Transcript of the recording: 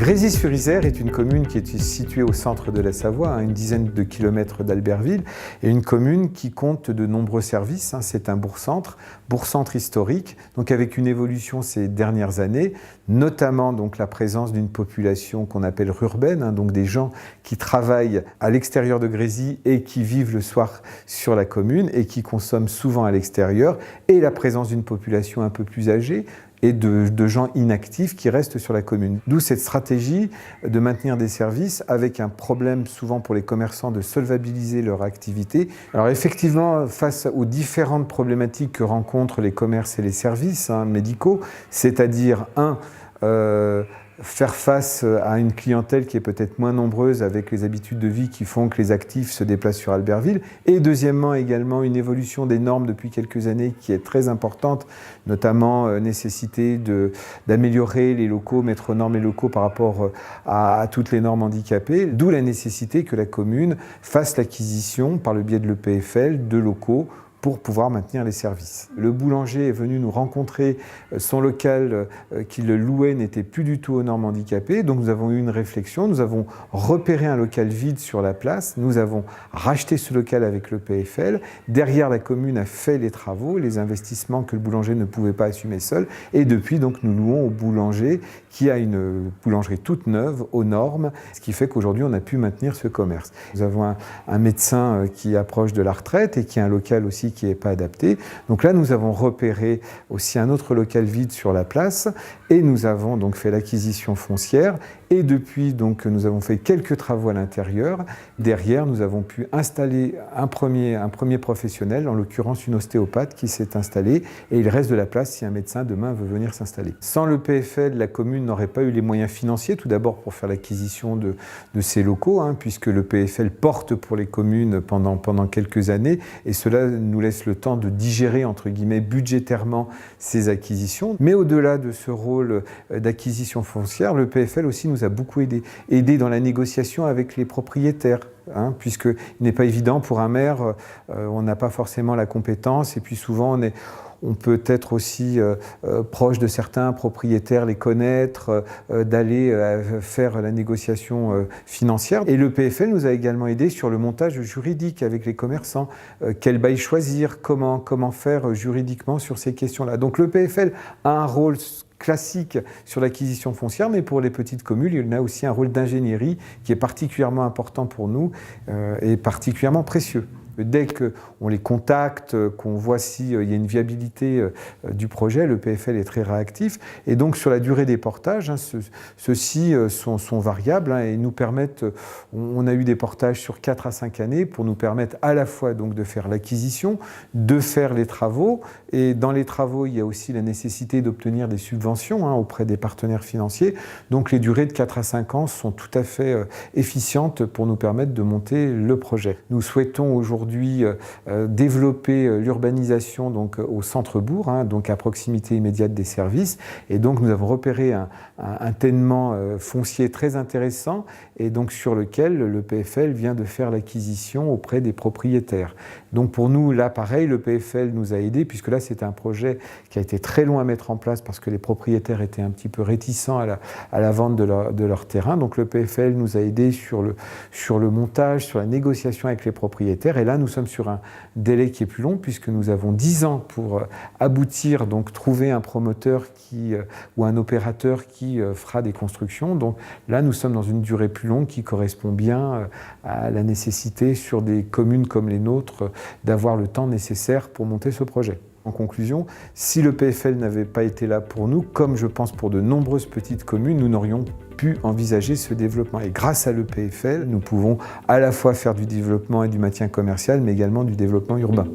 Grésy-sur-Isère est une commune qui est située au centre de la Savoie, à une dizaine de kilomètres d'Albertville, et une commune qui compte de nombreux services. C'est un bourg-centre historique, donc avec une évolution ces dernières années, notamment donc la présence d'une population qu'on appelle rurbaine, donc des gens qui travaillent à l'extérieur de Grésy et qui vivent le soir sur la commune et qui consomment souvent à l'extérieur, et la présence d'une population un peu plus âgée, et de gens inactifs qui restent sur la commune. D'où cette stratégie de maintenir des services avec un problème souvent pour les commerçants de solvabiliser leur activité. Alors effectivement, face aux différentes problématiques que rencontrent les commerces et les services médicaux, c'est-à-dire faire face à une clientèle qui est peut-être moins nombreuse avec les habitudes de vie qui font que les actifs se déplacent sur Albertville. Et deuxièmement, également une évolution des normes depuis quelques années qui est très importante, notamment nécessité d'améliorer les locaux, mettre aux normes les locaux par rapport à toutes les normes handicapées. D'où la nécessité que la commune fasse l'acquisition, par le biais de l'EPFL, de locaux pour pouvoir maintenir les services. Le boulanger est venu nous rencontrer, son local qu'il louait n'était plus du tout aux normes handicapées, donc nous avons eu une réflexion, nous avons repéré un local vide sur la place, nous avons racheté ce local avec le PFL, derrière la commune a fait les travaux, les investissements que le boulanger ne pouvait pas assumer seul, et depuis donc nous louons au boulanger qui a une boulangerie toute neuve, aux normes, ce qui fait qu'aujourd'hui on a pu maintenir ce commerce. Nous avons un médecin qui approche de la retraite et qui a un local aussi qui n'est pas adapté. Donc là, nous avons repéré aussi un autre local vide sur la place et nous avons donc fait l'acquisition foncière et depuis, donc, nous avons fait quelques travaux à l'intérieur. Derrière, nous avons pu installer un premier professionnel, en l'occurrence une ostéopathe qui s'est installée et il reste de la place si un médecin demain veut venir s'installer. Sans le PFL, la commune n'aurait pas eu les moyens financiers, tout d'abord pour faire l'acquisition de ces locaux, puisque le PFL porte pour les communes pendant quelques années et cela nous laisse le temps de digérer, entre guillemets, budgétairement ces acquisitions. Mais au-delà de ce rôle d'acquisition foncière, le PFL aussi nous a beaucoup aidé dans la négociation avec les propriétaires. Puisqu'il n'est pas évident pour un maire, on n'a pas forcément la compétence et puis souvent on peut être aussi proche de certains propriétaires, les connaître, d'aller faire la négociation financière. Et le PFL nous a également aidé sur le montage juridique avec les commerçants. Quel bail choisir, comment faire juridiquement sur ces questions-là. Donc le PFL a un rôle classique sur l'acquisition foncière, mais pour les petites communes, il y a aussi un rôle d'ingénierie qui est particulièrement important pour nous et particulièrement précieux. Dès qu'on les contacte, qu'on voit s'il y a une viabilité du projet, le PFL est très réactif. Et donc sur la durée des portages, ceux-ci sont variables et nous permettent, on a eu des portages sur 4 à 5 années pour nous permettre à la fois donc, de faire l'acquisition, de faire les travaux. Et dans les travaux, il y a aussi la nécessité d'obtenir des subventions auprès des partenaires financiers. Donc les durées de 4 à 5 ans sont tout à fait efficientes pour nous permettre de monter le projet. Nous souhaitons aujourd'hui développer l'urbanisation donc au centre-bourg, donc à proximité immédiate des services. Et donc nous avons repéré un ténement foncier très intéressant et donc sur lequel le PFL vient de faire l'acquisition auprès des propriétaires. Donc pour nous, là pareil, le PFL nous a aidés puisque là c'est un projet qui a été très long à mettre en place parce que les propriétaires étaient un petit peu réticents à la vente de leur terrain. Donc le PFL nous a aidés sur le montage, sur la négociation avec les propriétaires. Et là, nous sommes sur un délai qui est plus long puisque nous avons 10 ans pour aboutir, donc trouver un promoteur ou un opérateur qui fera des constructions. Donc là, nous sommes dans une durée plus longue qui correspond bien à la nécessité sur des communes comme les nôtres d'avoir le temps nécessaire pour monter ce projet. En conclusion, si le PFL n'avait pas été là pour nous, comme je pense pour de nombreuses petites communes, nous n'aurions pu envisager ce développement. Et grâce à l'EPFL, nous pouvons à la fois faire du développement et du maintien commercial, mais également du développement urbain.